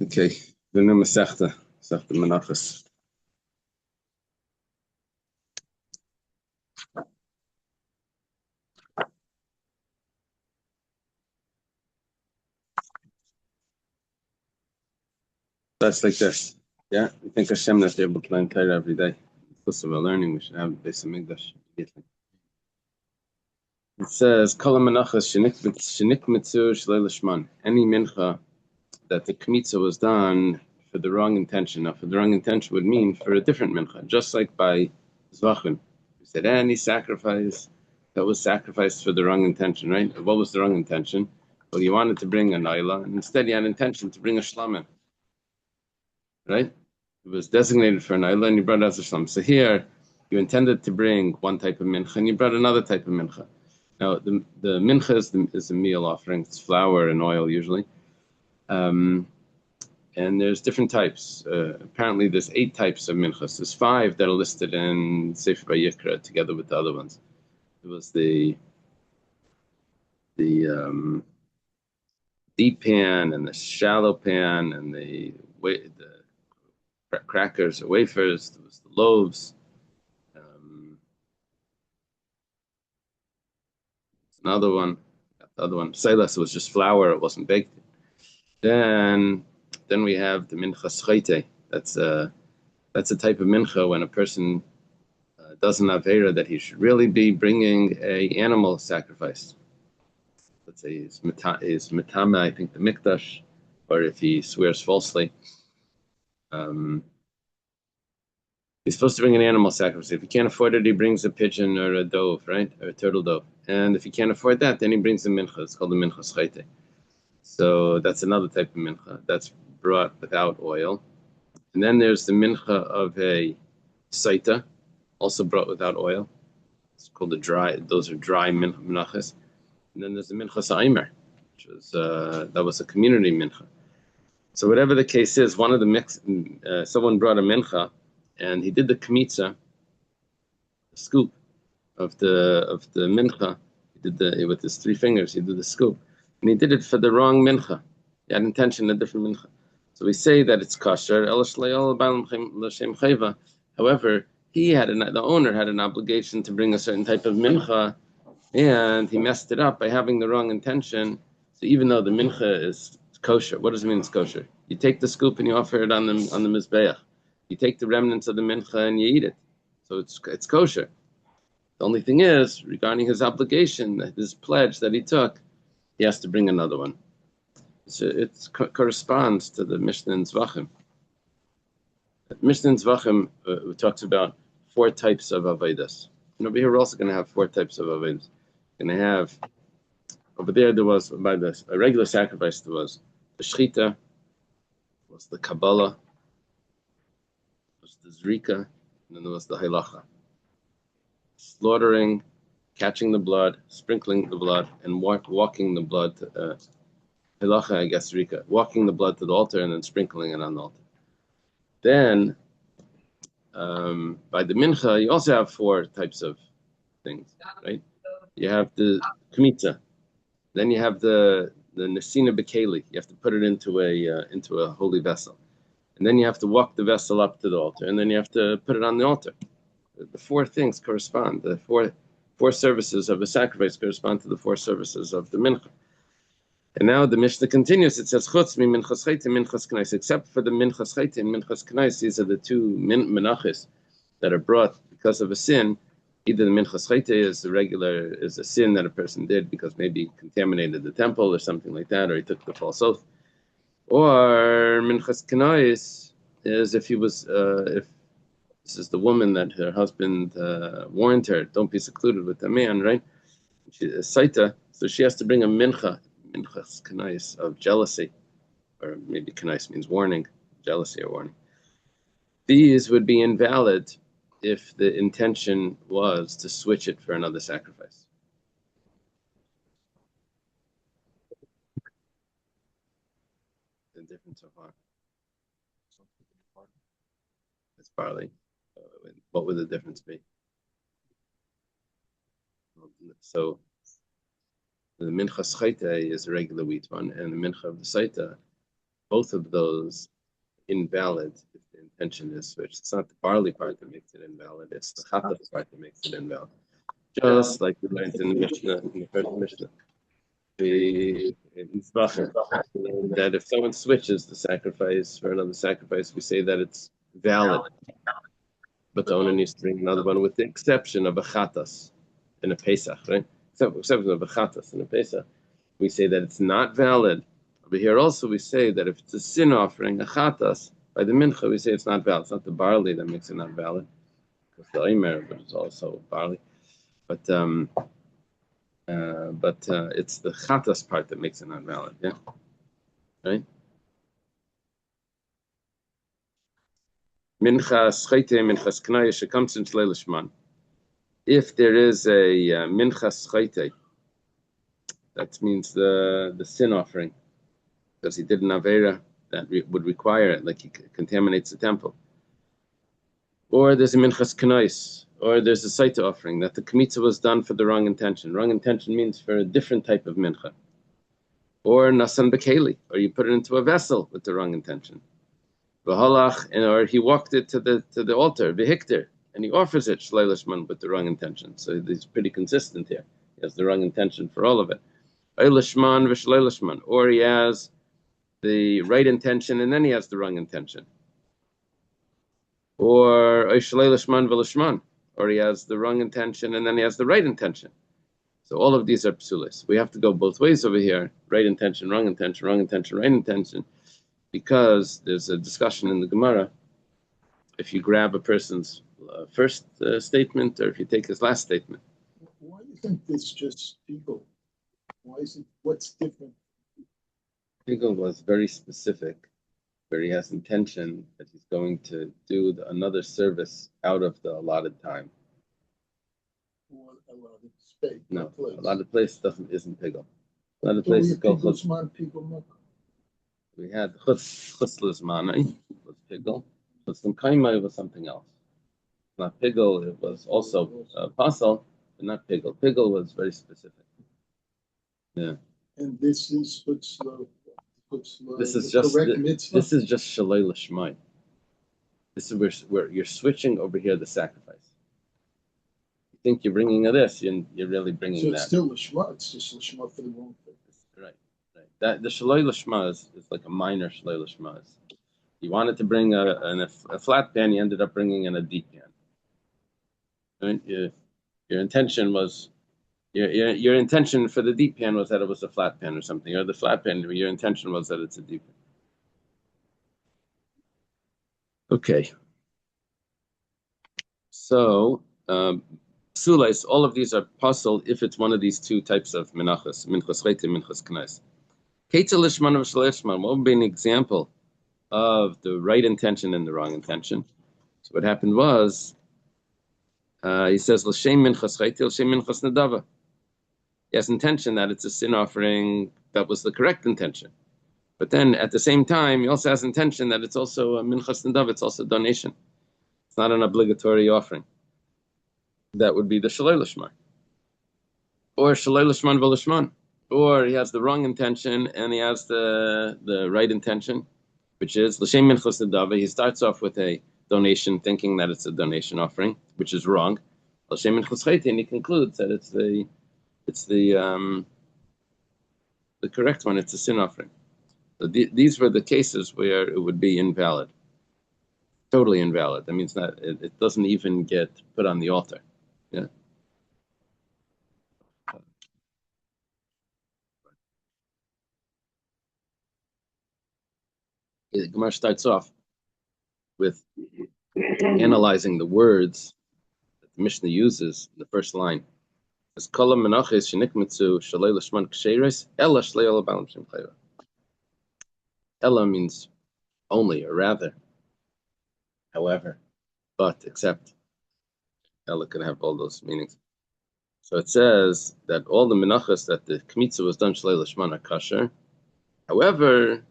Okay, the name is Maseches Menachos. That's like this. Yeah, we think Hashem that they're able to learn Torah every day. Because of our learning, we should have the base of Mikdash immediately. It says, Kol Menachos Shenikmitzu Shlei Lishman. Any mincha that the kmitza was done for the wrong intention. Now, for the wrong intention would mean for a different mincha, just like by Zvachim. We said any sacrifice that was sacrificed for the wrong intention, right? What was the wrong intention? Well, you wanted to bring a naila, and instead you had intention to bring a shlamim, right? It was designated for a naila, and you brought it as a shlamim. So here, you intended to bring one type of mincha, and you brought another type of mincha. Now, the mincha is a meal offering. It's flour and oil usually. And there's different types. Apparently, there's 8 types of minchas. There's 5 that are listed in Sefer Vayikra together with the other ones. It was the deep pan and the shallow pan and the crackers or wafers. There was the loaves. Another one. The other one. Silas was just flour. It wasn't baked. Then we have the minchas chayte. That's a type of mincha when a person does an avera that he should really be bringing a animal sacrifice. Let's say he's matama, I think the mikdash, or if he swears falsely, he's supposed to bring an animal sacrifice. If he can't afford it, he brings a pigeon or a dove, right, or a turtle dove. And if he can't afford that, then he brings a mincha. It's called the minchas chayte. So that's another type of mincha that's brought without oil. And then there's the mincha of a saita, also brought without oil. It's called those are dry menachos. And then there's the minchas aimer, which was that was a community mincha. So whatever the case is, one of the someone brought a mincha, and he did the kmitza, the scoop of the mincha. He did with his 3 fingers. He did the scoop, and he did it for the wrong mincha. He had intention a different mincha. So we say that it's kosher. However, the owner had an obligation to bring a certain type of mincha, and he messed it up by having the wrong intention. So even though the mincha is kosher, what does it mean it's kosher? You take the scoop and you offer it on the mizbeach. You take the remnants of the mincha and you eat it. So it's kosher. The only thing is, regarding his obligation, his pledge that he took, he has to bring another one. So it corresponds to the Mishnah in Zvachim. Mishnah in Zvachim talks about 4 types of avodas. And over here we're also going to have 4 types of avodas. Going to have over there was by a regular sacrifice. There was the shchita, was the kabbalah, was the zrika, and then there was the halacha. Slaughtering, catching the blood, sprinkling the blood, and walking the blood. Halacha, I guess, zrika, walking the blood to the altar and then sprinkling it on the altar. Then, by the mincha, you also have 4 types of things, right? You have the kmitza, then you have the nesina bekeli. You have to put it into a holy vessel, and then you have to walk the vessel up to the altar, and then you have to put it on the altar. The 4 things correspond. The four services of a sacrifice correspond to the 4 services of the mincha. And now the Mishnah continues. It says, "Chutz mi minchas chayte, minchas knais." Except for the minchas chayte and minchas knais, these are the 2 menachos that are brought because of a sin. Either the minchas chayte is a sin that a person did because maybe he contaminated the temple or something like that, or he took the false oath, or minchas knais is if this is the woman that her husband warned her, don't be secluded with the man, right? She is saita, so she has to bring a minchas kanais of jealousy, or maybe kanais means warning, jealousy or warning. These would be invalid if the intention was to switch it for another sacrifice. The difference so far. It's barley. What would the difference be? So the minchas chayte is a regular wheat one, and the mincha of the saita both of those invalid if the intention is switched. It's not the barley part that makes it invalid, it's the chatas part that makes it invalid. Just like we learned in the Mishnah, in the first Mishnah. That if someone switches the sacrifice for another sacrifice, we say that it's valid. But the owner needs to bring another one with the exception of a chatas in a Pesach, right? Exception of a chatas in a Pesach. We say that it's not valid. But here also we say that if it's a sin offering, a chatas, by the mincha, we say it's not valid. It's not the barley that makes it not valid. Because the imer, but it's also barley. But it's the chatas part that makes it not valid, yeah? Right? Minchas chayte, minchas knaya, shecomes in shleilishman. If there is a minchas chayte, that means the sin offering, because he did an avera that would require it, like he contaminates the temple. Or there's a minchas knais, or there's a saita offering that the kmitza was done for the wrong intention. Wrong intention means for a different type of mincha. Or nasan bekeli, or you put it into a vessel with the wrong intention. V'halach, or he walked it to the altar, v'hikter, and he offers it shleilishman with the wrong intention. So he's pretty consistent here. He has the wrong intention for all of it. Eilishman v'shleilishman, or he has the right intention and then he has the wrong intention. Or shleilishman v'lishman, or he has the wrong intention and then he has the right intention. So all of these are psulis. We have to go both ways over here: right intention, wrong intention, wrong intention, right intention. Because there's a discussion in the Gemara, if you grab a person's first statement or if you take his last statement. Why isn't this just Pigel? What's different? Pigel was very specific, where he has intention that he's going to do another service out of the allotted time. Or allotted space? No, place. A lot of places isn't Pigel. A lot of places go Pigel. We had chutz lizmanai was Pigel. Chutz l'kaimai was something else. Not Pigel, it was also apostle, but not Pigel. Pigel was very specific. Yeah. And this is this is just shalei l'shmai. This is where you're switching over here the sacrifice. You think you're bringing this, you're really bringing that. So it's still l'shma. It's just l'shma for the wrong thing. Right. That the shalei l'shma is like a minor shalei l'shma. You wanted to bring a flat pan, you ended up bringing in a deep pan. Right? Your intention was your intention for the deep pan was that it was a flat pan or something, or the flat pan, your intention was that it's a deep pan. Okay. So psulais, all of these are puzzled if it's one of these two types of menachos, minchas chayte, minchas knais. What would be an example of the right intention and the wrong intention? So what happened was, he says, l'shem minchas chayte, l'shem minchas nadava. He has intention that it's a sin offering that was the correct intention. But then at the same time, he also has intention that it's also a minchas nadava, it's also a donation. It's not an obligatory offering. That would be the shalei l'shman. Or shalei l'shman v'lishman. Or he has the wrong intention and he has the right intention, which is l'shem minchas nadava. He starts off with a donation thinking that it's a donation offering, which is wrong. L'shem minchas chayte, and he concludes that it's the correct one, it's a sin offering. So these were the cases where it would be invalid. Totally invalid. That means that it doesn't even get put on the altar. Yeah. The Gemara starts off with analyzing the words that the Mishnah uses in the first line. As kolam menaches shenikmitzu shalei l'shman ksheres ella shlei ola balam shem chayva. Ella means only or rather, however, but, except. Ella can have all those meanings. So it says that all the menachos that the kmitza was done shalei l'shman are kosher. However,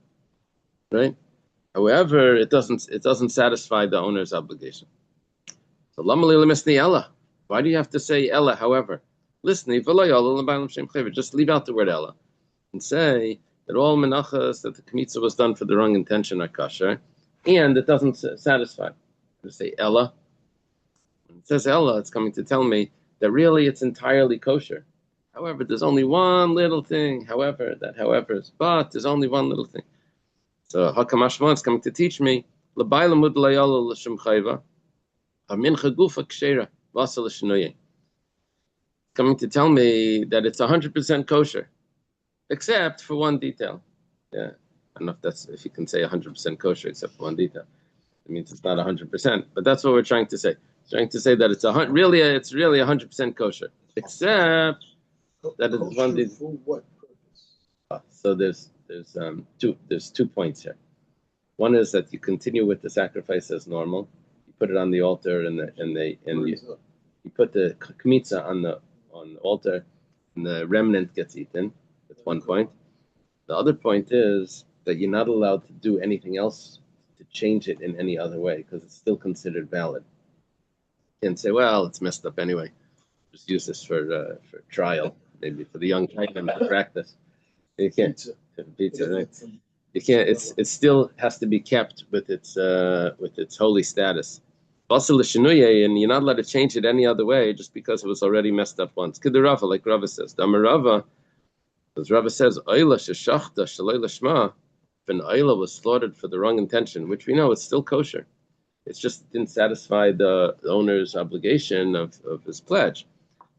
right? However, it doesn't satisfy the owner's obligation. So lama li lemisni ella. Why do you have to say ella? However, listen, just leave out the word ella and say that all menachas that the kmitza was done for the wrong intention are kosher, and it doesn't satisfy. To say Ella, when it says Ella, it's coming to tell me that really it's entirely kosher. However, there's only one little thing. However, but there's only one little thing. So Hakamashma is coming to teach me l'bayla mud layala l'shem chayva hamincha gufa kshera vasa l'shnoye. Coming to tell me that it's 100% kosher, except for one detail. Yeah, I don't know if you can say 100% kosher except for one detail. It means it's not 100%, but that's what we're trying to say. Trying to say that it's really 100% kosher, except that it's one detail. For what purpose? So there's 2 points here. One is that you continue with the sacrifice as normal. You put it on the altar, and you put the kmitza on the altar, and the remnant gets eaten. That's one point. The other point is that you're not allowed to do anything else to change it in any other way because it's still considered valid. You can't say, well, it's messed up anyway. Just use this for trial, maybe for the young children to practice. You can't. Pizza, right? You can't. It still has to be kept with its holy status. Also, and you're not allowed to change it any other way just because it was already messed up once. Kidarava, like Rava says. Damarava, as Rava says, Oila sheshachta shalei lashma. If an oila was slaughtered for the wrong intention, which we know it's still kosher, it's just didn't satisfy the owner's obligation of his pledge.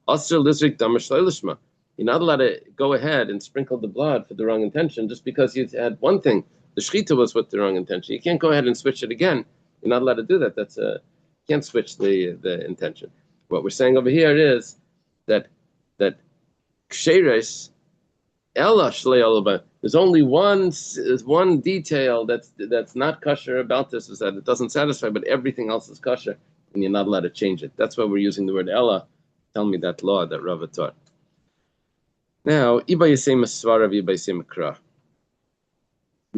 Also, lizrik damar shalei lashma. You're not allowed to go ahead and sprinkle the blood for the wrong intention just because you had one thing. The shechita was with the wrong intention. You can't go ahead and switch it again. You're not allowed to do that. You can't switch the intention. What we're saying over here is that ksheres ella shlei olaba. There's only one detail that's not kosher about this, is that it doesn't satisfy, but everything else is kosher, and you're not allowed to change it. That's why we're using the word ella. Tell me that law that Rava taught. Now, we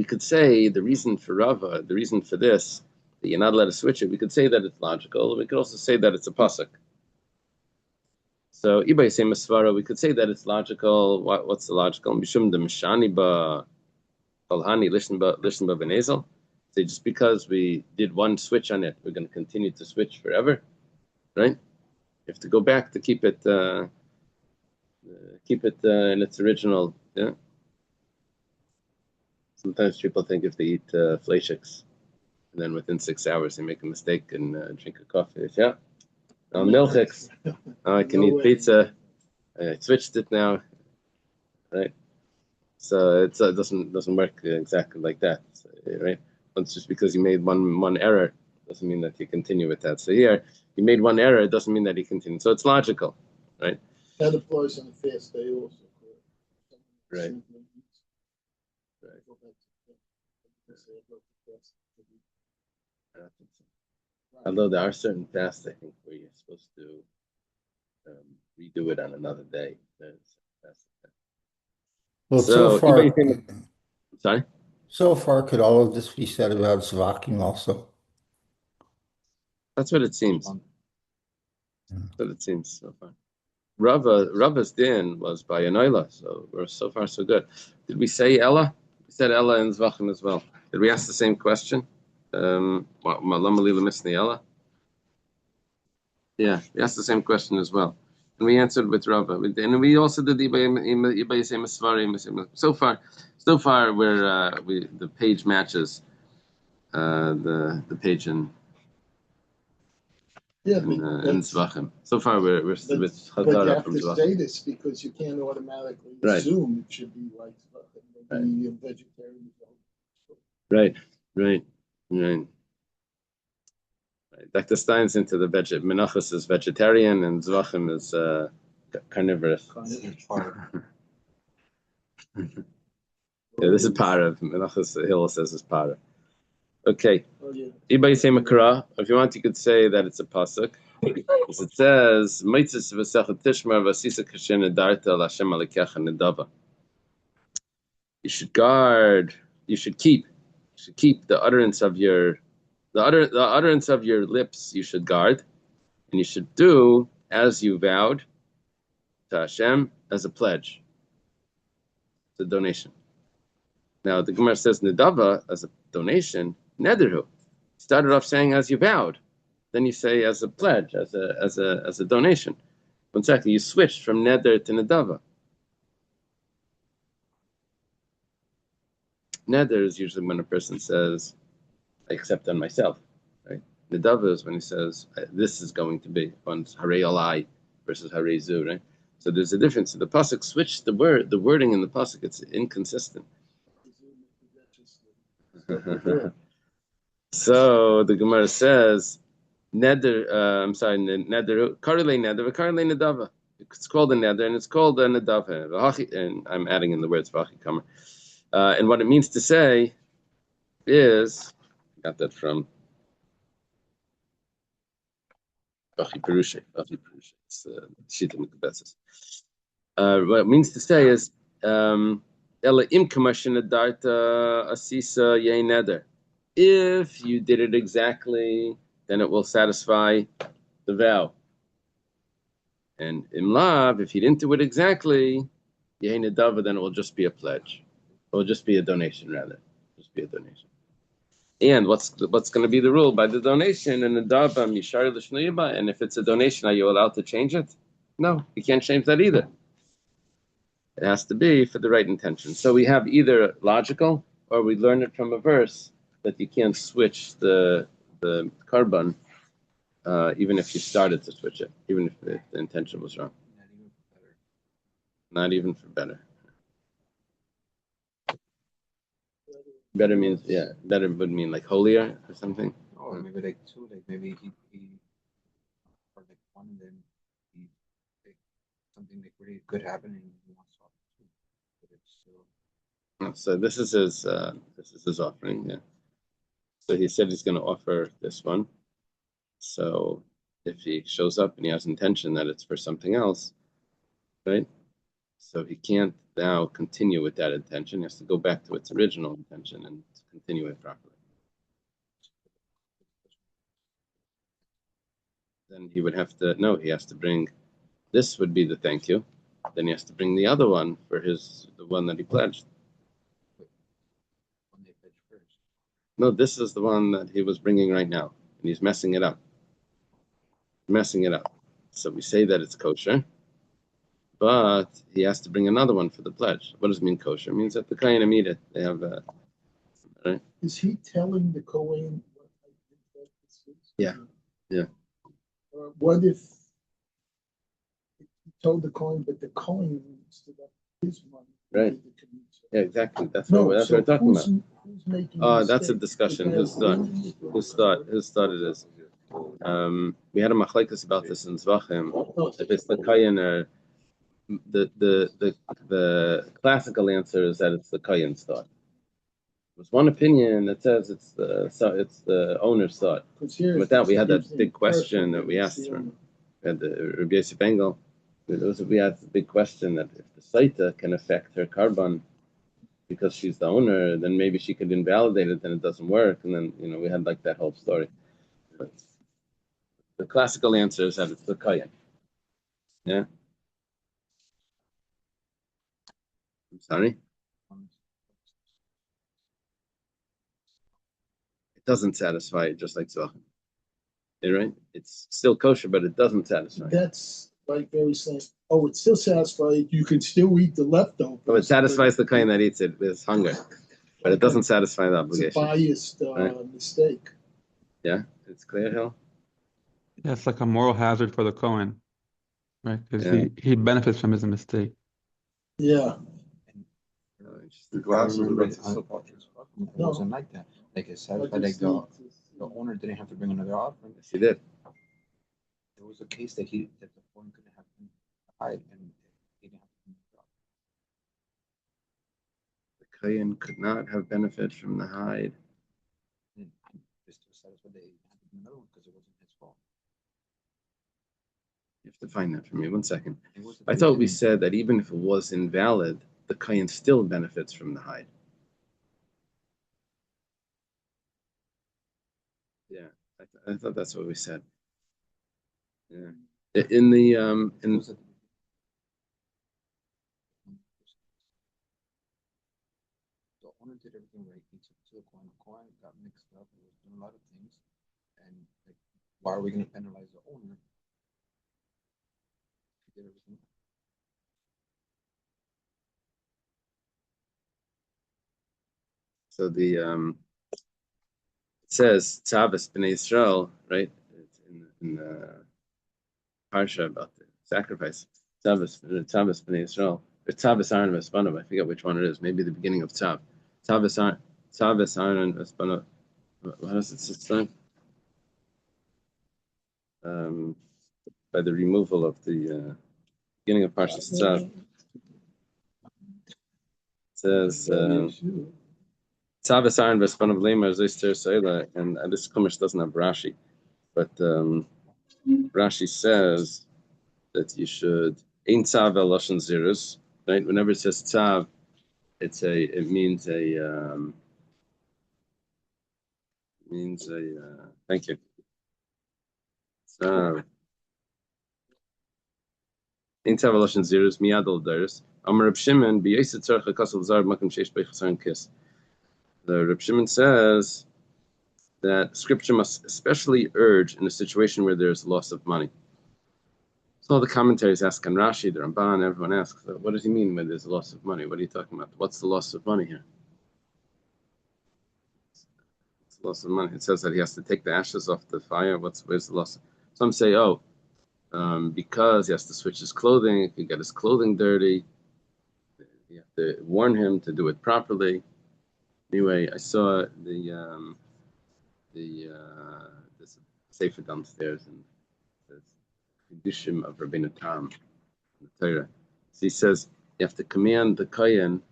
could say the reason for Rava, the reason for this, that you're not allowed to switch it, we could say that it's logical. We could also say that it's a pasuk. So, we could say that it's logical. What's the logical? Say just because we did one switch on it, we're going to continue to switch forever, right? You have to go back to keep it in its original. Yeah. Sometimes people think if they eat fleischiks, and then within 6 hours they make a mistake and drink a coffee. Yeah. Milchiks. I can eat pizza. I switched it now. Right. So it doesn't work exactly like that. So, right. It's just because you made one error doesn't mean that you continue with that. So here you made one error, it doesn't mean that you continue. So it's logical, right? That applies on a fast day also. Right. Although there are certain fasts, I think, where you're supposed to redo it on another day. Well, Sorry? So far, could all of this be said about Zvakim also? That's what it seems. That's what it seems so far. Rava's din was by an Oila, so we're so far so good. Did we say Ella? We said Ella in Zvachim as well. Did we ask the same question? Yeah, we asked the same question as well. And we answered with Rava. And we also did the so far where the page matches the page in Zvachim. So far we're with Chazara from Zvachim. But you have to say this because you can't automatically assume it should be like Zvachim. Maybe vegetarian. Right. Dr. Stein's into the Menachos is vegetarian and Zvachim is carnivorous. Yeah, this is para. Menachos Hill says it's para. Okay. Anybody say makra? If you want, you could say that it's a pasuk. As it says, "Mitzvah v'sachat tishmar v'asisa kashen nedarta l'Hashem alikecha nedava." You should guard. You should keep the utterance of your lips. You should guard, and you should do as you vowed to Hashem as a pledge. It's a donation. Now the Gemara says nedava as a donation, nederhu. Started off saying as you vowed, then you say as a pledge, as a donation. But exactly, you switched from neder to nedava. Neder is usually when a person says, "I accept on myself." Right? Nedava is when he says, "This is going to be." One's harei alai versus harei zu. Right? So there's a difference. The pasuk switched the wording in the pasuk. It's inconsistent. So the Gemara says, "Neder." Neder. Karle neder. Karle nedava. It's called a neder and it's called a nedava. And I'm adding in the words vachi kamer. And what it means to say is, got that from Vachi Perusha. It's Shita Mikubetzes. What it means to say is, Ela im kamashin adarta asisa yei neder. If you did it exactly, then it will satisfy the vow. And im lav, if you didn't do it exactly, yei nedava, then it will just be a pledge. It will just be a donation, rather. Just be a donation. And what's going to be the rule by the donation? And and if it's a donation, are you allowed to change it? No, you can't change that either. It has to be for the right intention. So we have either logical or we learn it from a verse that you can't switch the carbon even if you started to switch it, even if the intention was wrong. Not even for better. Better means, better would mean like holier or something. Oh, maybe like two, like maybe he or like one, and then he like something like really good happening and he wants to offer two, but it's still. So this is his offering, yeah. So he said he's going to offer this one. So if he shows up and he has intention that it's for something else, right? So he can't now continue with that intention. He has to go back to its original intention and continue it properly. Then he would have to, he has to bring, this would be the thank you. Then he has to bring the other one for the one that he pledged. No, this is the one that he was bringing right now. And he's messing it up. So we say that it's kosher. But he has to bring another one for the pledge. What does it mean kosher? It means that the Kohen eat it. They have right? Is he telling the Kohen what I think that this is? Yeah. What if he told the Kohen, but the Kohen stood up his money? Right. Yeah, exactly. That's what we're talking about. Who's making that's a discussion. Whose thought it is. We had a machlekes about this in Zvachim. If it's the Kohen or the classical answer is that it's the Kohen's thought. There's one opinion that says it's the owner's thought. With that, we had that big question that we asked from. We had the Rabbi Yosef Engel. We had the big question that if the Saita can affect her carbon because she's the owner, then maybe she could invalidate it, then it doesn't work. And then, we had like that whole story. But the classical answer is that it's the Kohen. Yeah? I'm sorry? It doesn't satisfy it, just like Zvachim. Right? It's still kosher, but it doesn't satisfy. That's like very saying, it's still satisfied. You can still eat the leftovers. But it satisfies the Kohen that eats it with hunger, but it doesn't satisfy the obligation. It's a biased mistake. Yeah, it's clear, Hill. Yeah, it's like a moral hazard for the Kohen, right? Because he benefits from his mistake. Yeah. The glass it wasn't like that. Like it satisfied, like the owner didn't have to bring another offering. Yes, he did. There was a case that the Kohen couldn't have been hide and he didn't have to bring the Kohen could not have benefit from the hide. Just to satisfy they had to bring another one because it wasn't his fault. You have to find that for me. 1 second. I thought we said that even if it was invalid, the Kohen still benefits from the hide. Yeah, I thought that's what we said. Yeah, in the owner did everything right. He took to the coin. The coin got mixed up. He was doing a lot of things, and like, why are we going to penalize the owner? He did everything. So the it says Tzavis B'nai Yisrael, right? It's in the parsha about the sacrifice. Tzavis B'nai Yisrael. Or Tzavis Aaron Vespanav. I forget which one it is. Maybe the beginning of Tzav. Tzavis Aaron Vespanav. What does it say? By the removal of the beginning of Parshas Tzav. It says Tzavis Aaron Vespanav Lemer Zister Seila, and this Chumash doesn't have Rashi, but Rashi says that you should Ein Tzav El Lashon Zirus, right? Whenever it says Tzav, it means a thank you. Tzav. Ein Tzav El Lashon Zirus Miyad Al Daris. Amar Reb Shimon B'Yosef Tzarech Lekasel Zar Makom Sheish Beichasaron Kis. The Reb Shimon says that Scripture must especially urge in a situation where there's loss of money. So all the commentaries ask on Rashi, the Ramban, everyone asks, what does he mean when there's a loss of money? What are you talking about? What's the loss of money here? What's the loss of money? It says that he has to take the ashes off the fire. Where's the loss? Some say, because he has to switch his clothing, he can get his clothing dirty. You have to warn him to do it properly. Anyway, I saw the this sefer downstairs, and it says Kedushim of Rabbeinu Tam in the Torah. So he says you have to command the kohen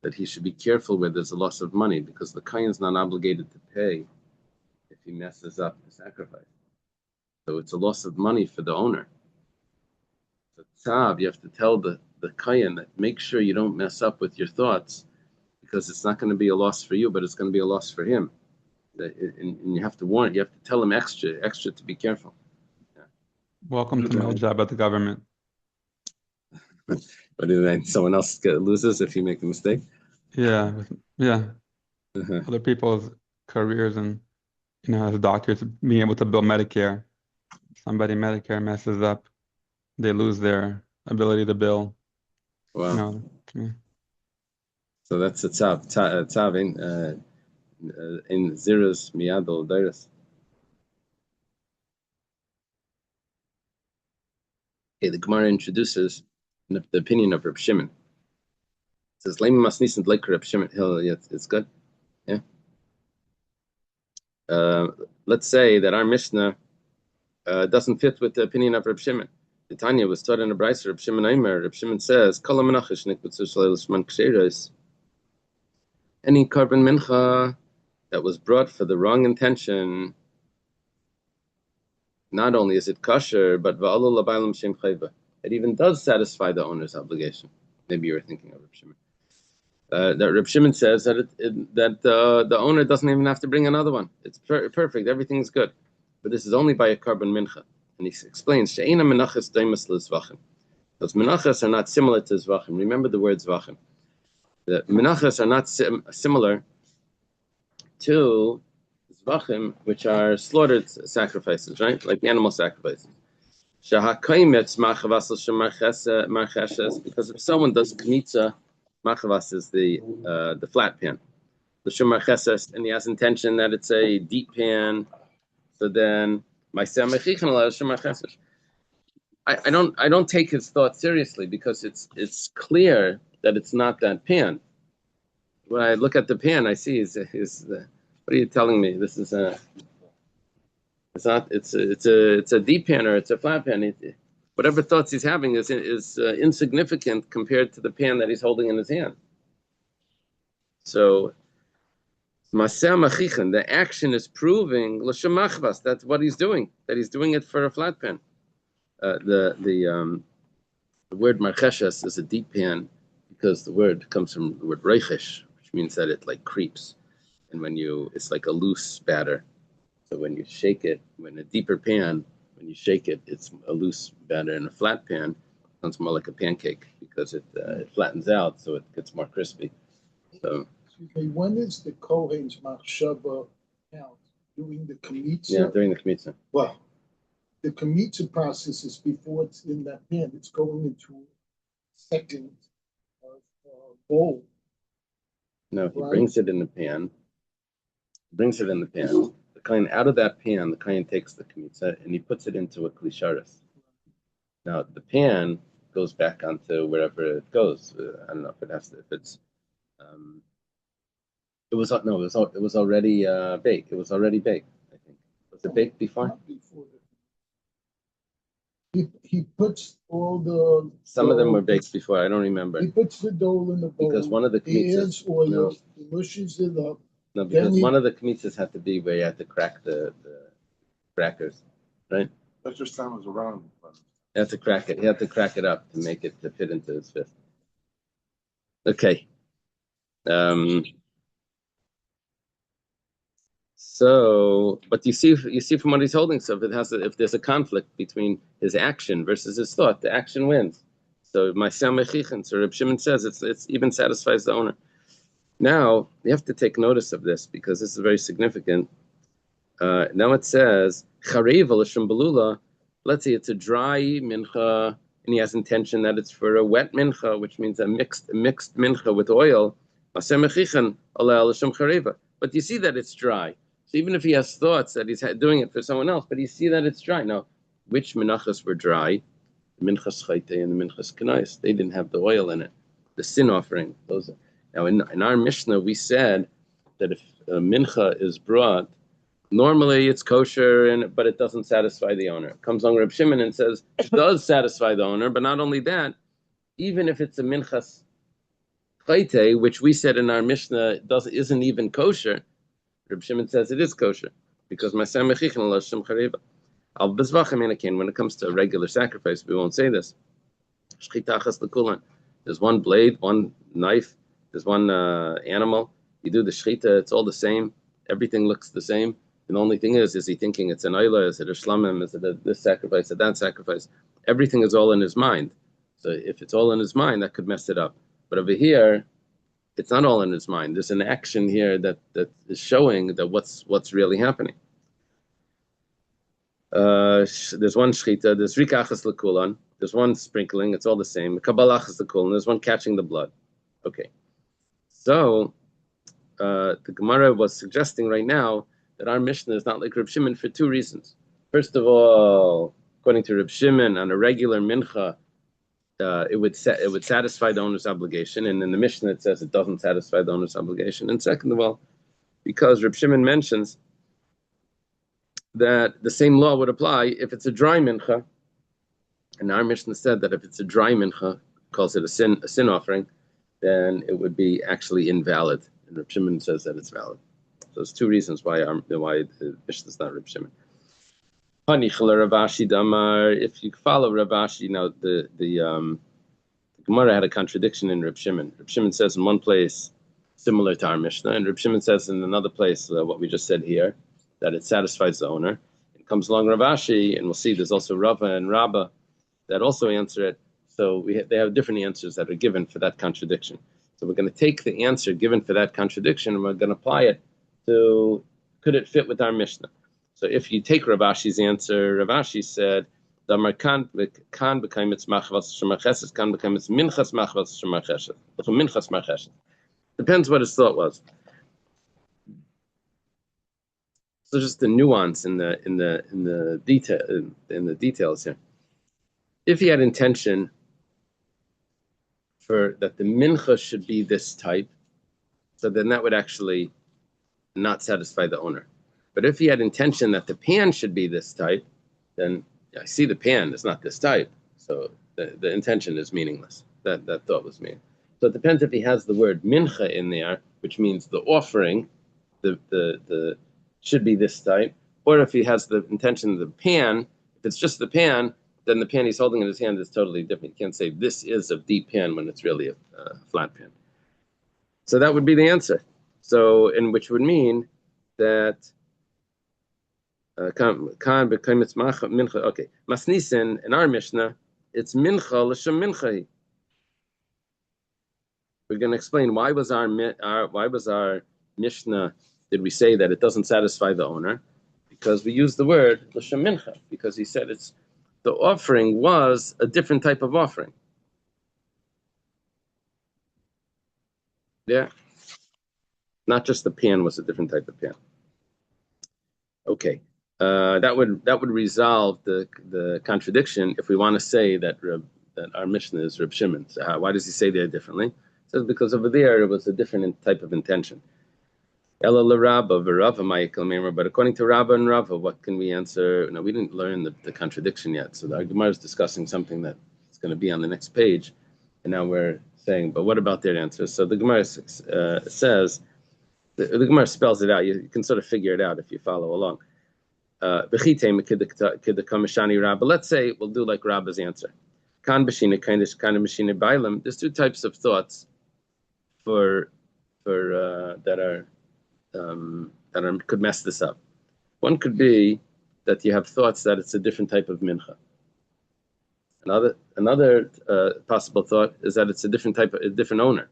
that he should be careful where there's a loss of money, because the kohen's not obligated to pay if he messes up the sacrifice. So it's a loss of money for the owner. So tzav, you have to tell the kohen that make sure you don't mess up with your thoughts, because it's not going to be a loss for you, but it's going to be a loss for him. And you have to warn, you have to tell him extra to be careful. Yeah. Welcome to my job at the government. But then someone else loses if you make a mistake. Yeah. Other people's careers, and as doctors, being able to bill Medicare. Somebody Medicare messes up, they lose their ability to bill. Wow. So that's a tzav in Zirus Miyadol Dairis. Okay, the Gemara introduces the opinion of Reb Shimon. It says, "Lema masnisin like Reb Shimon." It's good. Yeah. Let's say that our Mishnah doesn't fit with the opinion of Reb Shimon. The Tanya was taught in a brayso. Reb Shimon Aimer. Reb Shimon says, "Kol menachos nikbutzos leilishman ksheros." Any carbon mincha that was brought for the wrong intention, not only is it kosher, but va'alu labaylam shem chayva. It even does satisfy the owner's obligation. Maybe you were thinking of Reb Shimon. That Reb Shimon says that the owner doesn't even have to bring another one. It's perfect. Everything's good. But this is only by a carbon mincha. And he explains, she'ena menachos daimas l'zvachim. Those menachos are not similar to zvachim. Remember the word zvachim. The menachos are not similar to zvachim, which are slaughtered sacrifices, right? Like animal sacrifices. Because if someone does knitza, machavas is the flat pan. The shumar cheses, and he has intention that it's a deep pan. So then, I don't take his thought seriously, because it's clear that it's not that pan. When I look at the pan, I see is what are you telling me? This is it's a deep pan or it's a flat pan. Whatever thoughts he's having is insignificant compared to the pan that he's holding in his hand. So the action is proving that's what he's doing. That he's doing it for a flat pan. The word marcheshes is a deep pan, because the word comes from the word reichesh, which means that it like creeps, and it's like a loose batter. So when you shake it, when a deeper pan, when you shake it, it's a loose batter. And a flat pan sounds more like a pancake, because it flattens out, so it gets more crispy. So, Excuse me, when is the Kohen's machshava count? During the Kmitza? yeah, during the Kmitza. Well, the Kmitza process is before it's in that pan. It's going into a second bowl. No, he Right. brings it in the pan. The kohen, out of that pan, the kohen takes the kmitza and he puts it into a klisharis. Now the pan goes back onto wherever it goes. I don't know if it has to. If it's, it was no, it was already baked. It was already baked. I think was it baked before? Not before he puts all the. Some of them were baked before. I don't remember. He puts the dough in the bowl. Because one of the He adds kmitzas. oil. No. He mushes it up. No, because one of the kmitzas had to be where you had to crack the crackers, right? That just sounds around. You had to crack it. He had to crack it up to make it to fit into his fist. Okay. So, but you see from what he's holding. So if there's a conflict between his action versus his thought, the action wins. So my Samechichin, so Reb Shimon says it's even satisfies the owner. Now you have to take notice of this because this is very significant. Now it says Charev l'shem belula. Let's say it's a dry mincha, and he has intention that it's for a wet mincha, which means a mixed mincha with oil. But you see that it's dry. So even if he has thoughts that he's doing it for someone else, but you see that it's dry. Now, which menachos were dry? The minchas chayte and the minchas kanais. They didn't have the oil in it. The sin offering. Those. Now, in our Mishnah, we said that if a mincha is brought, normally it's kosher, but it doesn't satisfy the owner. It comes along Reb Shimon and says it does satisfy the owner, but not only that, even if it's a minchas chayte, which we said in our Mishnah isn't even kosher, Reb Shimon says it is kosher because my samechichin l'shem chareva. Al bezvachim enakin. When it comes to a regular sacrifice, we won't say this. Shchitachas lekulan. There's one blade, one knife. There's one animal. You do the shchita, it's all the same. Everything looks the same. And the only thing is he thinking it's an ayla? Is it a shlamim? Is it this sacrifice? Is it that sacrifice? Everything is all in his mind. So if it's all in his mind, that could mess it up. But over here, it's not all in his mind. There's an action here that is showing that what's really happening. There's one shchita. There's rikachas lekulan. There's one sprinkling. It's all the same. Kabbalachas lekulan. There's one catching the blood. Okay. So the Gemara was suggesting right now that our Mishnah is not like Reb Shimon for two reasons. First of all, according to Reb Shimon, on a regular mincha, it would satisfy the owner's obligation, and in the Mishnah it says it doesn't satisfy the owner's obligation. And second of all, because Reb Shimon mentions that the same law would apply if it's a dry mincha, and our Mishnah said that if it's a dry mincha, calls it a sin offering, then it would be actually invalid. And Reb Shimon says that it's valid. So there's two reasons why the Mishnah is not Reb Shimon. If you follow Rav Ashi, the Gemara had a contradiction in Reb Shimon. Reb Shimon says in one place similar to our Mishnah, and Reb Shimon says in another place what we just said here, that it satisfies the owner. It comes along Rav Ashi, and we'll see there's also Rava and Rabba that also answer it. So they have different answers that are given for that contradiction. So we're going to take the answer given for that contradiction and we're going to apply it to, could it fit with our Mishnah? So if you take Rav Ashi's answer, Rav Ashi said, Damar kan became its machvas shemacheses, kan became its minchas machvas shemacheses. Minchas machvas. Depends what his thought was. So just the nuance in the details here. If he had intention for that the mincha should be this type, so then that would actually not satisfy the owner. But if he had intention that the pan should be this type, then I see the pan is not this type, so the intention is meaningless. That thought was meaningless. So it depends if he has the word mincha in there, which means the offering, the should be this type, or if he has the intention of the pan. If it's just the pan, then the pan he's holding in his hand is totally different. You can't say this is a deep pan when it's really a flat pan. So that would be the answer. So, and which would mean that kan became its mincha. Okay, masnisen in our Mishnah, it's mincha l'shem mincha. we're going to explain why was our Mishnah, did we say that it doesn't satisfy the owner? Because we used the word l'shem mincha, because he said the offering was a different type of offering. Yeah. Not just the pan was a different type of pan. Okay. That would resolve the contradiction if we want to say that our Mishnah is Reb Shimon. So why does he say that differently? He says because over there it was a different type of intention. But according to Rabba and Rava, what can we answer? No, we didn't learn the contradiction yet. So the Gemara is discussing something that is going to be on the next page, and now we're saying, but what about their answers? So the Gemara says, the Gemara spells it out. You can sort of figure it out if you follow along. Let's say we'll do like Rabba's answer. There's two types of thoughts that could mess this up. One could be that you have thoughts that it's a different type of mincha. Another possible thought is that it's a different owner.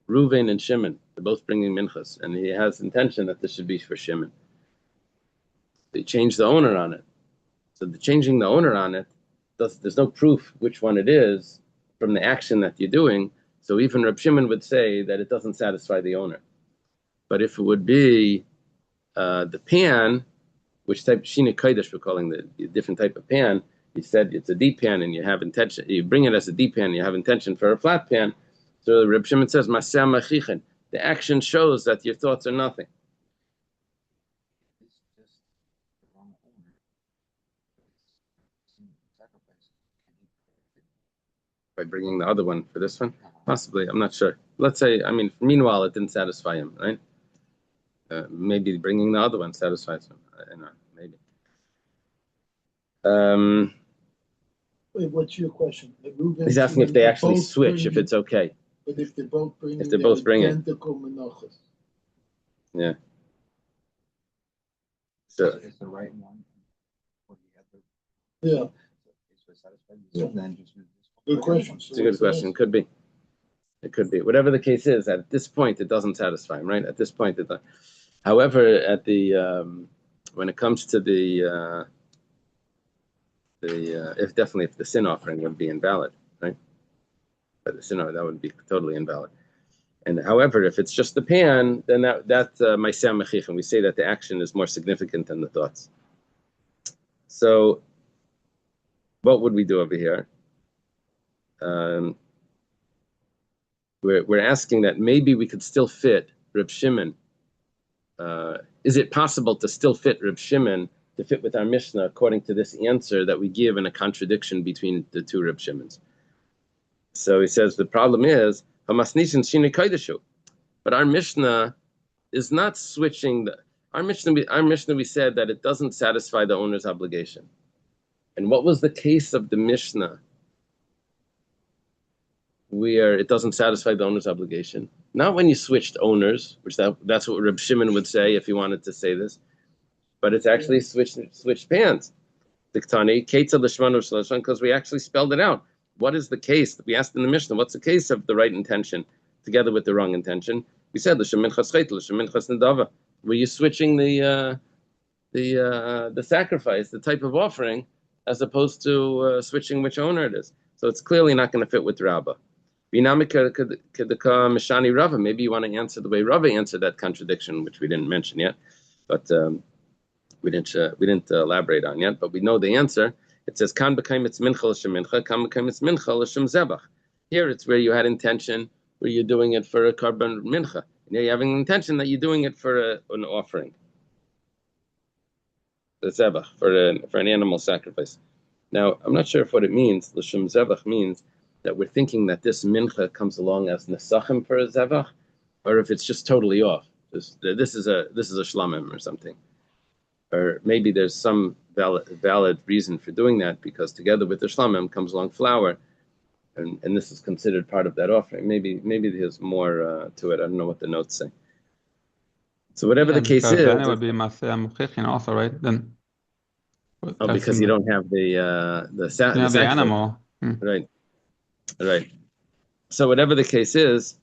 Reuven and Shimon, they're both bringing minchas, and he has intention that this should be for Shimon. They change the owner on it. So the changing the owner on it, there's no proof which one it is from the action that you're doing. So even Reb Shimon would say that it doesn't satisfy the owner. But if it would be the pan, which type Shina Kodesh we're calling the different type of pan, he said it's a deep pan and you have intention. You bring it as a deep pan, and you have intention for a flat pan. So Reb Shimon says, Maseh Machichen. The action shows that your thoughts are nothing. It's just the wrong owner. Sacrifice. By bringing the other one for this one? Possibly, I'm not sure. Let's say, meanwhile, it didn't satisfy him, right? Maybe bringing the other one satisfies him. Maybe. Wait, what's your question? He's asking if they actually switch, if it's okay. But if they're both bringing, if they're both bringing identical menachos. Yeah. So it's the right one. Yeah. Good question. it's a good question. Could be. It could be. Whatever the case is, at this point, it doesn't satisfy him, right? At this point, it does. However, at the when it comes to if the sin offering would be invalid, right? But the sin that would be totally invalid. And however, if it's just the pan, then that's Maaseh Mechich, and we say that the action is more significant than the thoughts. So, what would we do over here? We're asking that maybe we could still fit Reb Shimon. Is it possible to still fit Reb Shimon to fit with our Mishnah according to this answer that we give in a contradiction between the two Reb Shimons? So he says the problem is but our Mishnah is not switching. Our Mishnah we said that it doesn't satisfy the owner's obligation. And what was the case of the Mishnah where it doesn't satisfy the owner's obligation? Not when you switched owners, which that's what Reb Shimon would say if he wanted to say this, but it's actually switched pans. Because we actually spelled it out. What is the case? We asked in the Mishnah, what's the case of the right intention together with the wrong intention? We said, were you switching the sacrifice, the type of offering, as opposed to switching which owner it is? So it's clearly not going to fit with Rabbah. Maybe you want to answer the way Rava answered that contradiction, which we didn't mention yet, but we didn't elaborate on yet. But we know the answer. It says kan b'kaim it's mincha l'shem mincha, kan b'kaim it's mincha l'shem zebach. Here it's where you had intention, where you're doing it for a carbon mincha, and here you're having intention that you're doing it for an offering, the zebach for an animal sacrifice. Now I'm not sure if what it means. L'shem zebach means that we're thinking that this mincha comes along as nesachim for a zevach, or if it's just totally off. This is a shlamim or something, or maybe there's some valid reason for doing that because together with the shlamim comes along flour, and this is considered part of that offering. Maybe there's more to it. I don't know what the notes say. So whatever the case is, then it would be Maaseh Mechichin also, right? Then. Because you don't have the animal. Right. So whatever the case is,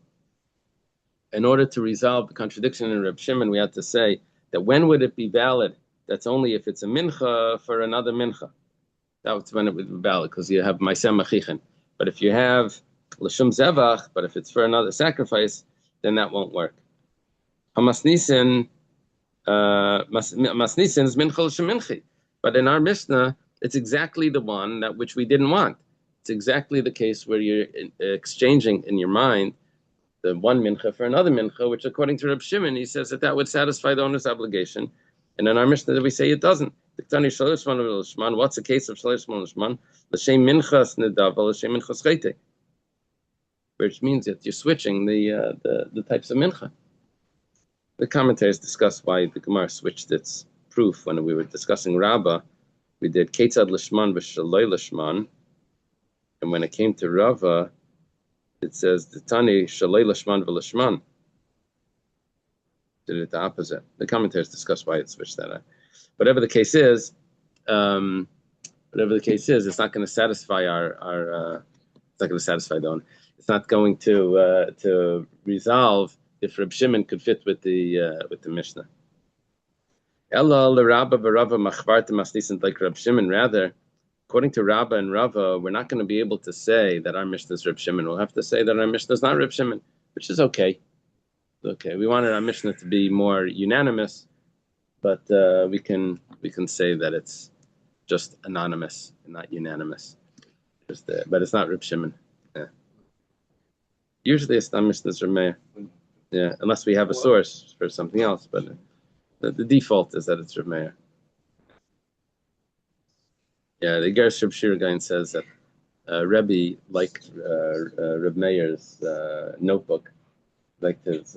in order to resolve the contradiction in Reb Shimon, we have to say that when would it be valid? That's only if it's a mincha for another mincha. That's when it would be valid, because you have Maaseh Machichin. But if you have L'shum Zevach, but if it's for another sacrifice, then that won't work. Hamasnisin, Masnisin is mincha L'shum minchi. But in our Mishnah, it's exactly the one that which we didn't want. It's exactly the case where you're exchanging in your mind the one mincha for another mincha, which according to Reb Shimon, he says that would satisfy the owner's obligation. And in our Mishnah, we say it doesn't. What's the case of Shalish Shman? L'shem minchas nedava, l'shem minchas chayte, which means that you're switching the types of mincha. The commentators discuss why the Gemara switched its proof when we were discussing Rabbah. We did Ketzad Lishman v'Shaloi Lishman, and when it came to Rava, it says the Tani Shalei Lishman v'Lishman. Did it the opposite. The commentators discuss why it switched that. Whatever the case is, it's not going to satisfy it's not going to satisfy the owner. It's not going to resolve if Reb Shimon could fit with the Mishnah. Ella l'Rabba v'Rava machvarta masnisin like Reb Shimon. Rather, according to Rabba and Rava, we're not going to be able to say that our Mishnah is Reb Shimon. We'll have to say that our Mishnah is not Reb Shimon, which is okay. Okay, we wanted our Mishnah to be more unanimous, but we can say that it's just anonymous and not unanimous. But it's not Reb Shimon. Yeah. Usually it's not Mishnah's Reb Meir. Yeah, unless we have a source for something else, but the default is that it's Reb Meir. Yeah, the Gersh Reb Shiragain says that Rebbe liked Reb Meir's notebook, like this.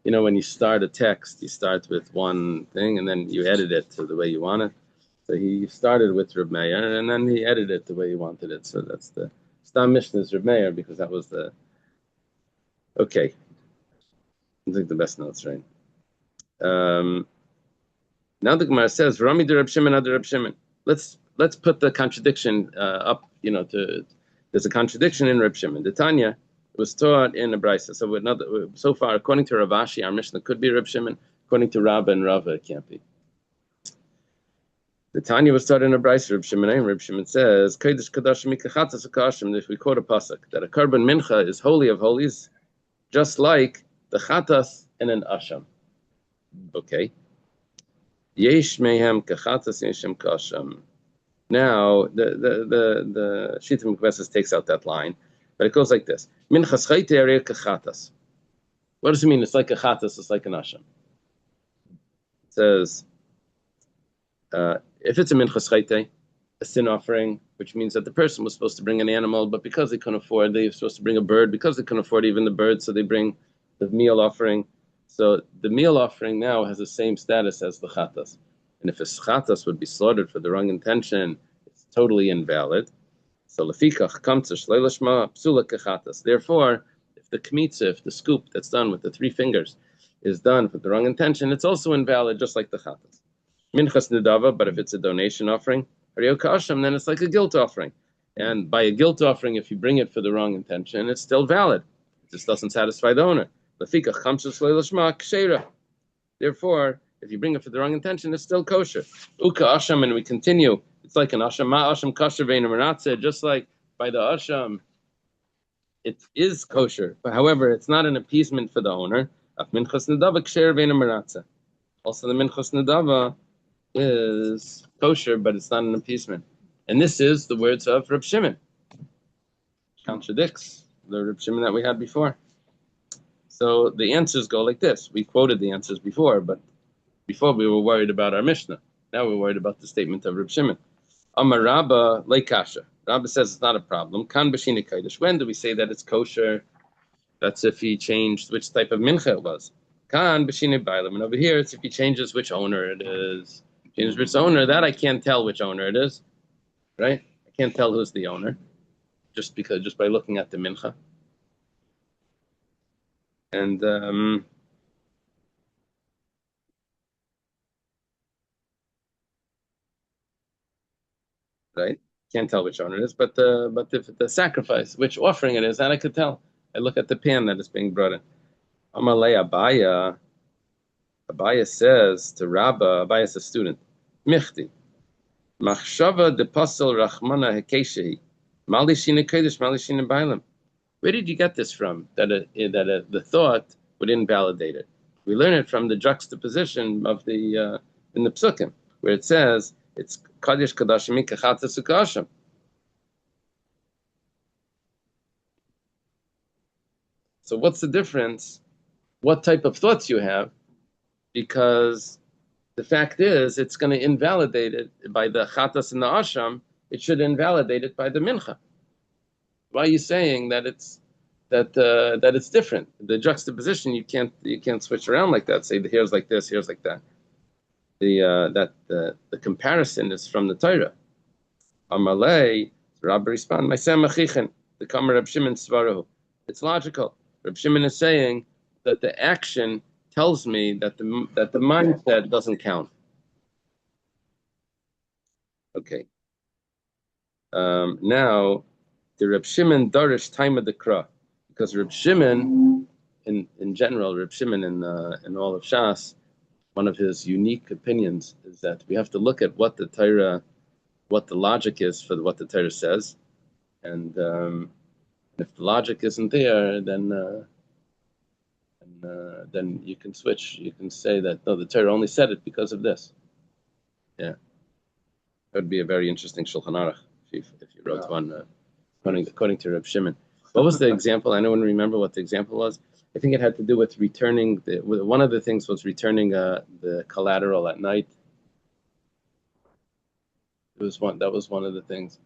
When you start a text, you start with one thing and then you edit it to the way you want it. So he started with Reb Meir and then he edited it the way he wanted it. So that's the Stam Mishnah's Reb Meir, because that was the. Okay. I think the best notes, right? Now the Gemara says, Rami de Reb Shimon ad Reb Shimon. Let's put the contradiction up, there's a contradiction in Reb Shimon. The Tanya was taught in a brisa. So far, according to Rav Ashi, our Mishnah could be Reb Shimon. According to Rabba and Rava, it can't be. The Tanya was taught in a brisa. Reb Shimon, and Reb Shimon says, Kodesh Kadashim Ikachatas Akashim. If we quote a pasuk that a korban mincha is holy of holies, just like the chatas and an asham. Okay. Yesh mehem kachatas yeshem kasham. Now the Shita Mikveses takes out that line, but it goes like this: Minchas chayte area kachatas. What does it mean? It's like a chatas. It's like an asham. It says if it's a minchas chayte, a sin offering, which means that the person was supposed to bring an animal, but because they couldn't afford, they were supposed to bring a bird. Because they couldn't afford even the bird, so they bring the meal offering. So the meal offering now has the same status as the chatas. And if a chatas would be slaughtered for the wrong intention, it's totally invalid. So lefikach kamtza shlei lishma psula kechatas. Therefore, if the kmitza, if the scoop that's done with the 3 fingers is done for the wrong intention, it's also invalid, just like the chatas. Minchas nedava, but if it's a donation offering, then it's like a guilt offering. And by a guilt offering, if you bring it for the wrong intention, it's still valid. It just doesn't satisfy the owner. Therefore, if you bring it for the wrong intention, it's still kosher. Uka asham, and we continue. It's like an asham, ma asham kosher ve'in maratze, just like by the asham, it is kosher. But however, it's not an appeasement for the owner. Also, the minchas nedava is kosher, but it's not an appeasement. And this is the words of Reb Shimon. Contradicts the Reb Shimon that we had before. So the answers go like this. We quoted the answers before, but before we were worried about our Mishnah. Now we're worried about the statement of Reb Shimon. Amar Rabba leikasha. Rabba says it's not a problem. Kan b'shini kodesh. When do we say that it's kosher? That's if he changed which type of mincha it was. Kan b'shini bailam. And over here, it's if he changes which owner it is. Changes which owner, that I can't tell which owner it is. Right? I can't tell who's the owner. Just by looking at the mincha. And right? Can't tell which one it is, but the sacrifice, which offering it is, that I could tell. I look at the pan that is being brought in. Amalei Abaya. Abaya says to Rabba, Abaya is a student. Michti. Machshava de pasel rachmana hekeshehi. Mali shina kodesh, mali shina bailam. Where did you get this from? That the thought would invalidate it. We learn it from the juxtaposition of the in the psukim, where it says it's kadosh kadashim kachata sukashim. So what's the difference? What type of thoughts you have? Because the fact is, it's going to invalidate it by the chatas and the asham. It should invalidate it by the mincha. Why are you saying that it's different? The juxtaposition you can't switch around like that. Say here's like this, here's like that. The comparison is from the Torah. Amalei, Rabbi respond, the Kamar Reb Shimon Svarahu. It's logical. Reb Shimon is saying that the action tells me that the mindset doesn't count. Okay. Now, the Reb Shimon Darish time of the Kra, because Reb Shimon, in general, Reb Shimon in all of Shas, one of his unique opinions is that we have to look at what the Torah, what the logic is for what the Torah says, and if the logic isn't there, then you can switch. You can say that no, the Torah only said it because of this. Yeah, that would be a very interesting Shulchan Aruch if you wrote one according to Reb Shimon. What was the example? I don't remember what the example was. I think it had to do with returning. One of the things was returning the collateral at night. That was one of the things.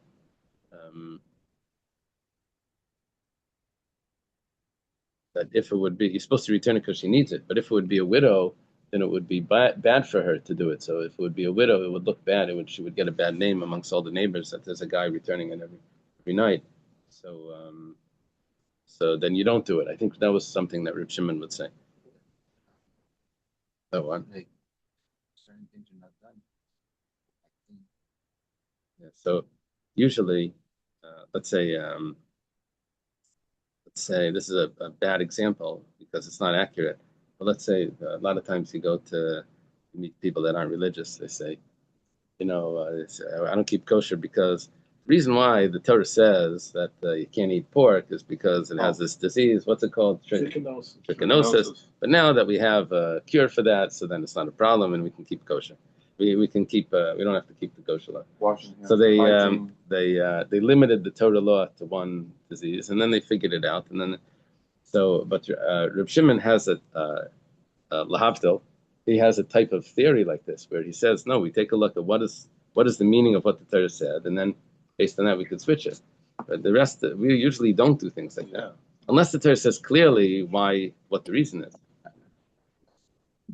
That if it would be, you're supposed to return it because she needs it. But if it would be a widow, then it would be bad for her to do it. So if it would be a widow, it would look bad. She would get a bad name amongst all the neighbors that there's a guy returning it every night. So then you don't do it. I think that was something that Reb Shimon would say. That one. Like certain things are not done. Yeah, so usually, let's say this is a bad example because it's not accurate. But let's say a lot of times you meet people that aren't religious. They say, I don't keep kosher because the reason why the Torah says that you can't eat pork is because it has this disease. What's it called? Trichinosis. But now that we have a cure for that, so then it's not a problem and we can keep kosher. We can keep. We don't have to keep the kosher law. So they limited the Torah law to one disease, and then they figured it out. And then but Reb Shimon has a lahavdil. He has a type of theory like this where he says, no, we take a look at what is the meaning of what the Torah said, and then based on that we could switch it. But the rest, we usually don't do things like that unless the Torah says clearly what the reason is.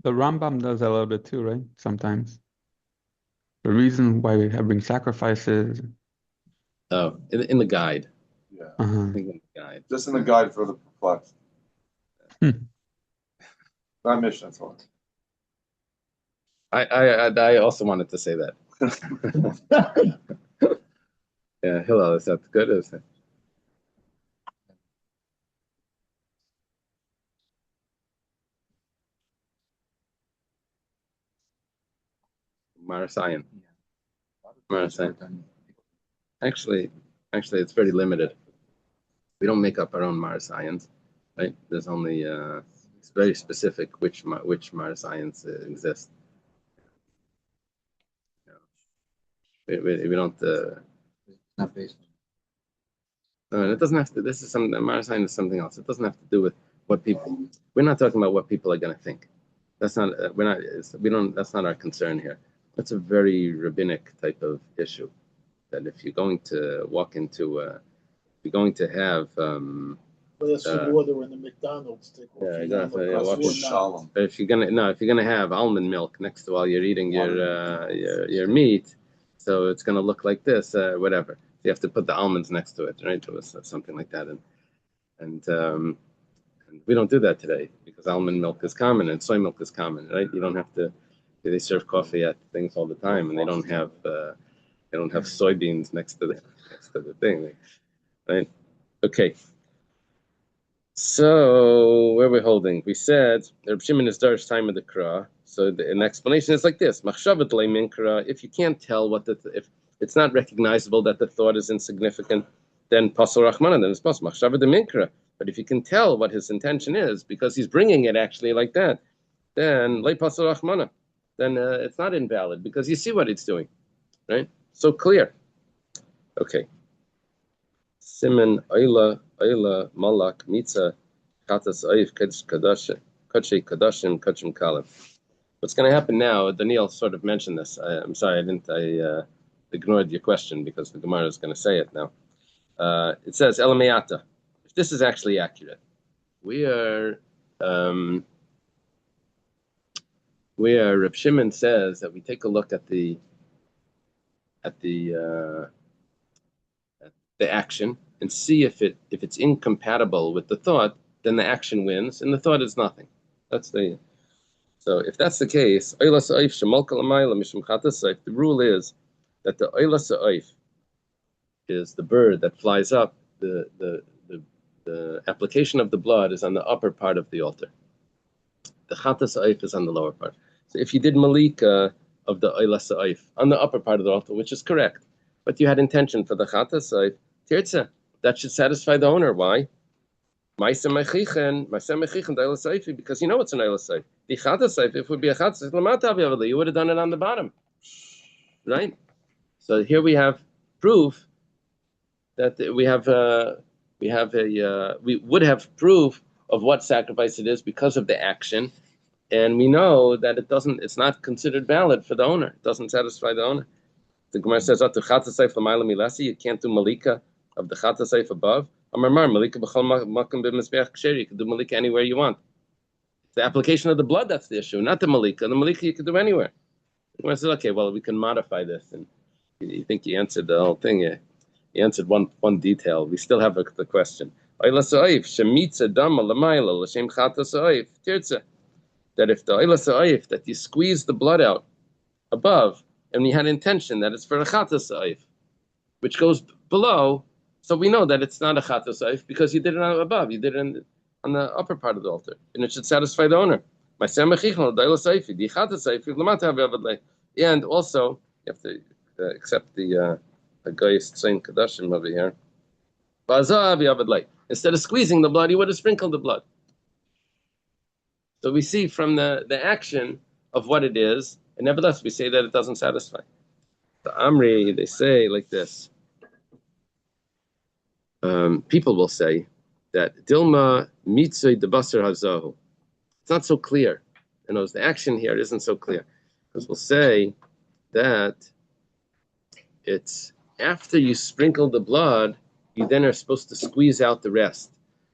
The Rambam does that a little bit too, right? Sometimes. The reason why we bring sacrifices. Oh, in the guide. Yeah. I think in the guide. Just in the guide for the perplexed. Not mission, that's all. I also wanted to say that. Yeah, Hillel, is that good? Is it? Marasayan. Marasayan. Actually, it's very limited. We don't make up our own Marasayans, right? There's only it's very specific which Marasayans exist. We don't. Not based No, it doesn't have to. This is something. Marasayan is something else. It doesn't have to do with what people. We're not talking about what people are going to think. That's not. We're not. We don't. That's not our concern here. That's a very rabbinic type of issue. That if you're going to walk into, if you're going to have. But that's the water in the McDonald's. But if you're gonna have almond milk next to while you're eating your meat, so it's gonna look like this, whatever. You have to put the almonds next to it, right? Or something like that, and we don't do that today because almond milk is common and soy milk is common, right? You don't have to. They serve coffee at things all the time, and they don't have They don't have soybeans next to the thing, right? Okay. So where are we holding? We said Reb Shimon is Dar's time of the Kra. So an explanation is like this: Machshavat le minkra. If you can't tell if it's not recognizable that the thought is insignificant, then pasal rachmana, then it's possible machshavat de minkra. But if you can tell what his intention is, because he's bringing it actually like that, then le pasal rachmana, then it's not invalid because you see what it's doing, right? So clear. Okay. Siman Ayla Malak Mitza Katas Aif Kadashim Kadashim Kachim Kalim. What's going to happen now? Daniel sort of mentioned this. I'm sorry, I ignored your question because the Gemara is going to say it now. It says Elameata. If this is actually accurate, where Reb Shimon says that we take a look at the action and see if it's incompatible with the thought, then the action wins and the thought is nothing. So if that's the case, the rule is that the Oyla Sa'if is the bird that flies up. The application of the blood is on the upper part of the altar. The Chatas Sa'if is on the lower part. So if you did Malika of the Oyla Sa'if on the upper part of the altar, which is correct, but you had intention for the Chatas Sa'if, Tirtza, that should satisfy the owner. Why? Because you know it's an Oyla Sa'if. The Chatas Sa'if, if it would be a Chatas Sa'if, you would have done it on the bottom. Right? So here we have proof that we would have proof of what sacrifice it is because of the action, and we know that it's not considered valid for the owner. It doesn't satisfy the owner. The Gemara says, you can't do Malika of the Chatas Sa'if above. Malika you can do Malika anywhere you want. It's the application of the blood that's the issue, not the Malika. The Malika you can do anywhere. The Gemara says, okay, well, we can modify this. And you think you answered the whole thing. You answered one detail. We still have the question. That if the Oyla Sa'if, that you squeeze the blood out above, and you had intention that it's for a Chatas Sa'if, which goes below, so we know that it's not a Chatas Sa'if because you did it above, you did it on the upper part of the altar, and it should satisfy the owner. And also, you have to accept the Gayis Tzayin Kadashim over here. Instead of squeezing the blood, you would have sprinkled the blood. So we see from the action of what it is, and nevertheless we say that it doesn't satisfy. The Amri, they say like this. People will say that Dilma mitzvah debasar hazahu. It's not so clear. You know, the action here isn't so clear. Because we'll say that it's after you sprinkle the blood, you then are supposed to squeeze out the rest.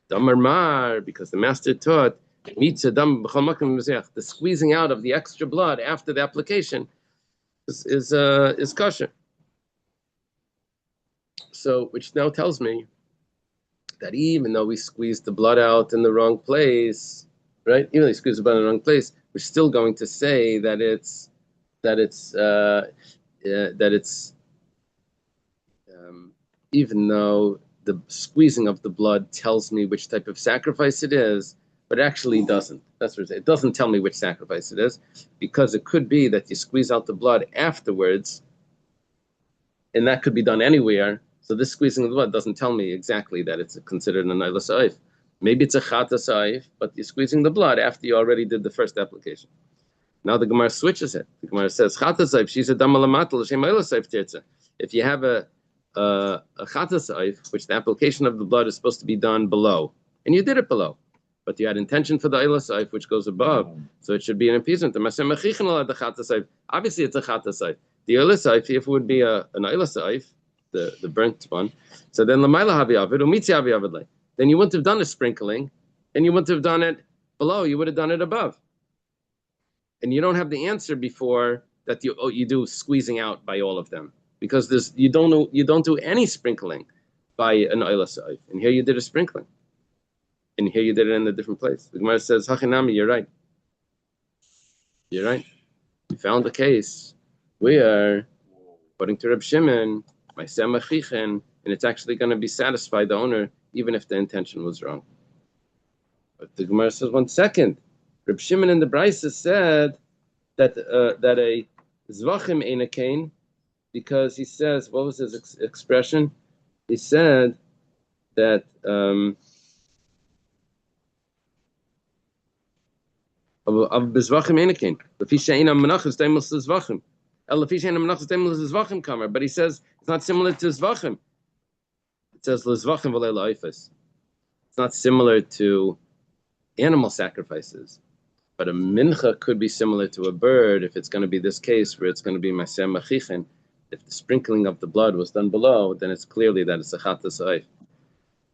Damar, because the master taught, the squeezing out of the extra blood after the application is kosher. So, which now tells me that even though we squeeze the blood out in the wrong place, right? Even though we squeeze the blood in the wrong place, we're still going to say that it's even though the squeezing of the blood tells me which type of sacrifice it is, but it actually doesn't. That's what it says. It doesn't tell me which sacrifice it is, because it could be that you squeeze out the blood afterwards, and that could be done anywhere. So this squeezing of the blood doesn't tell me exactly that it's considered an Oyla Sa'if. Maybe it's a Chatas Sa'if, but you're squeezing the blood after you already did the first application. Now the Gemara switches it. The Gemara says, Chatas Sa'if, she's a Damalamat, L'Shem Oyla Sa'if Tirtza. If you have a Chatas Sa'if, which the application of the blood is supposed to be done below, and you did it below, but you had intention for the Oyla Sa'if, which goes above, so it should be an appeasement. Obviously, it's a Chatas Sa'if. The Oyla Sa'if, if it would be an Oyla Sa'if, the burnt one, so then L'mayla Havi Avid, Umitzi Havi Avid, then you wouldn't have done a sprinkling, and you wouldn't have done it below, you would have done it above. And you don't have the answer before that you do squeezing out by all of them, because you don't do any sprinkling by an Oyla Sa'if, and here you did a sprinkling. And here you did it in a different place. The Gemara says, Hachinami, you're right. You're right. We found a case where According to Reb Shimon, Maaseh Mechichen, and it's actually going to be satisfied the owner even if the intention was wrong. But the Gemara says, 1 second. Reb Shimon in the Brisa said that a zvachim ain't kain, because he says, what was his expression? He said that of bezvachim ain't kain. Lefi she'eina menachos demos zvachim. Lefi she'eina menachos demos zvachim kamer. But he says it's not similar to zvachim. It says lezvachim v'lei la'ifas. It's not similar to animal sacrifices. But a mincha could be similar to a bird if it's going to be this case where it's going to be Maaseh Mechichen. If the sprinkling of the blood was done below, then it's clearly that it's a chatas oif.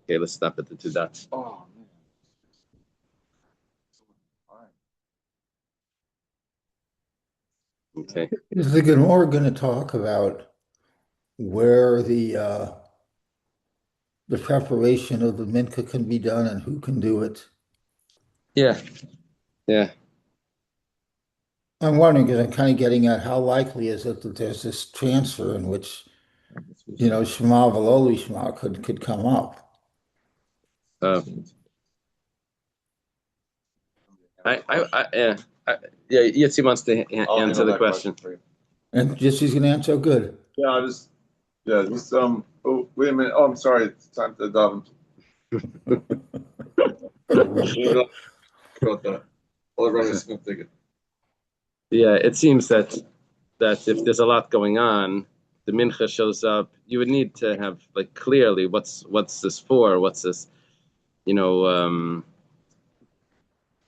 Okay, let's stop at the 2 dots. Oh, man. Okay. Is the Gemara going to talk about where the preparation of the mincha can be done and who can do it? Yeah. I'm wondering, because I'm kind of getting at how likely is it that there's this transfer in which, Shema V'lo Shema could come up. Yitzi wants to I'll answer handle the that question. for you. And Jesse's going to answer good. Yeah, oh, wait a minute. Oh, I'm sorry. It's time to daven. Yeah, it seems that if there's a lot going on, the mincha shows up. You would need to have like clearly what's this for? What's this? You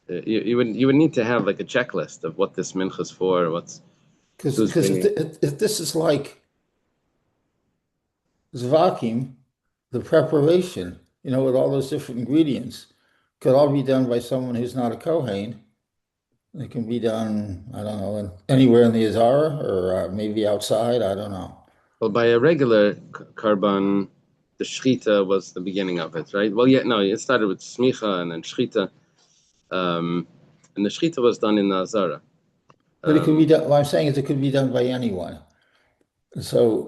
would need to have like a checklist of what this mincha is for. Because if this is like zvakim, the preparation, with all those different ingredients, could all be done by someone who's not a Kohen. It can be done, I don't know, anywhere in the Azara or maybe outside. I don't know. Well, by a regular karban, the shchita was the beginning of it, right? Well, it started with smicha and then shchita, and the shchita was done in the Azara. But it could be done. What I'm saying is it could be done by anyone. So,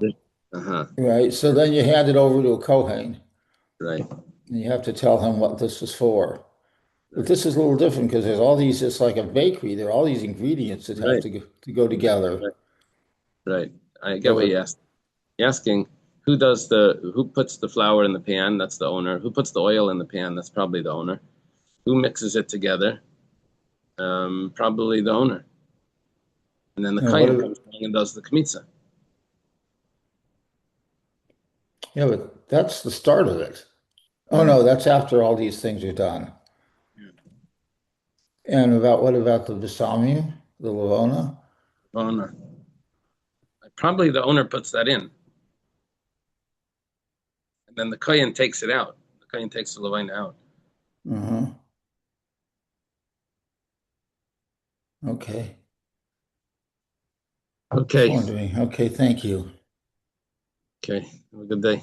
right. So then you hand it over to a Kohen. Right. And you have to tell him what this is for. But this is a little different because there's all these, it's like a bakery. There are all these ingredients that have to go together. Right. I get what you asked. You're asking who puts the flour in the pan? That's the owner. Who puts the oil in the pan? That's probably the owner. Who mixes it together? Probably the owner. And then the kohen comes along and does the kmitza. Yeah, but that's the start of it. Oh no, that's after all these things are done. And what about the Bisamim, the Lavona? Owner. Probably the owner puts that in. And then the kohen takes it out. The kohen takes the Lavona out. Okay. Okay. Just wondering. Okay, thank you. Okay. Have a good day.